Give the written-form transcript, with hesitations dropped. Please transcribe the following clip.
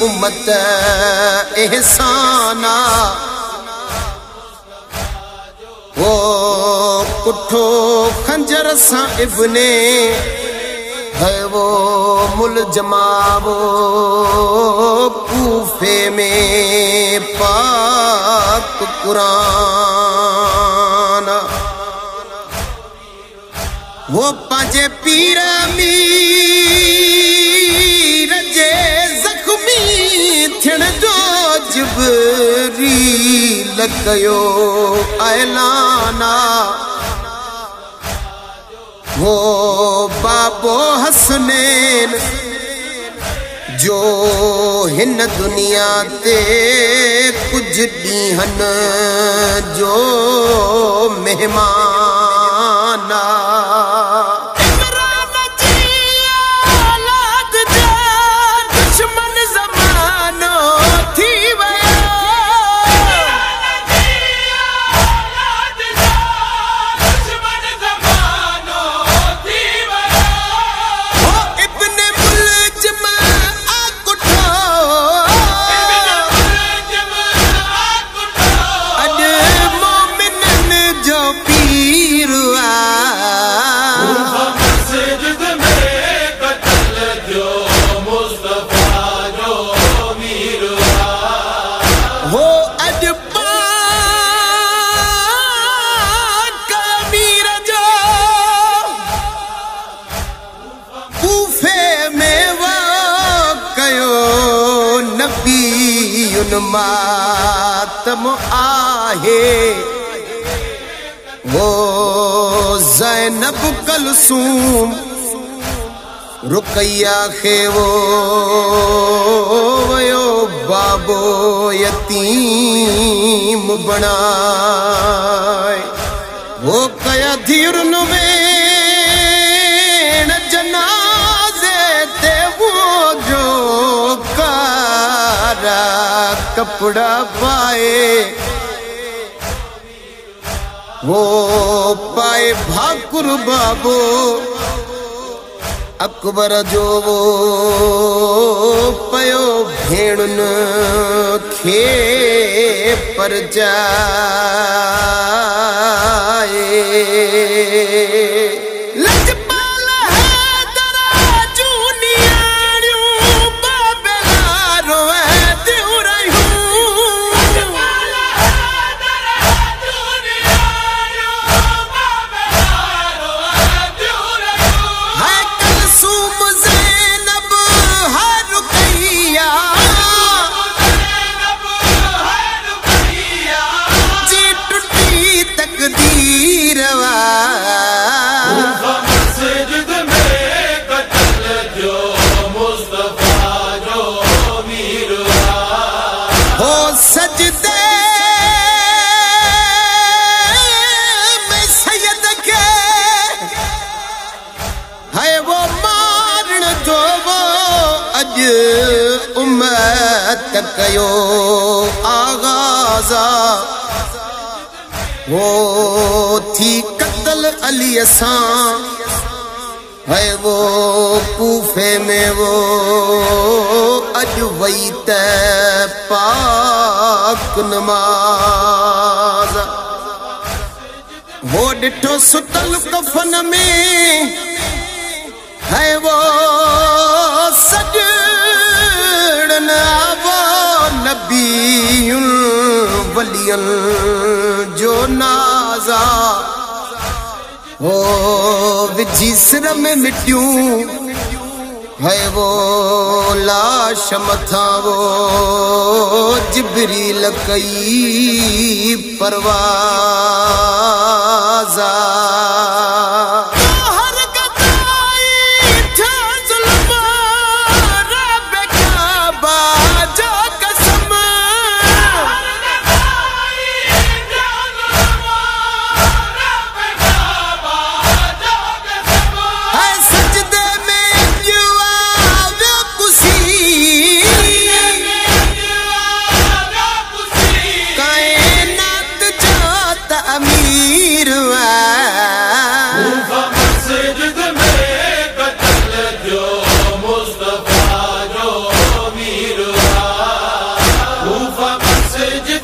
उम्मत एहसाना वो कुठो खंजर सा इब्ने है वो मुलजमावो कूफे में पाक कुरान वो पांचे पीर मीर जे जख्मी थियण जो जिब्रील कयो ऐलाना वो बाबो हसनैन जो हिन दुनिया ते कुछ ॾींहन जो मेहमाना मातम आहे वो ज़ैनब कलसूम रुकैया खे वो वयो बाबो यतीम बनाए वो कया धीरन में जनाजे ते वो जो कारा कपड़ा पाए वो पाए भाकुर बाबो अकबर जो वो पयो भेणुन खे पर जाए कयो आगाज़ा वो थी कत्ल अली सां है वो कूफे में वो अज वई त पाक नमाज वो डिठो सुतल कफन में है वो सजन वो नबीयुल वलियन जो नाजा हो विझी सिर में मिट्टियूं है वो लाश मथा वो जिब्रील कई परवाज़ा Move up,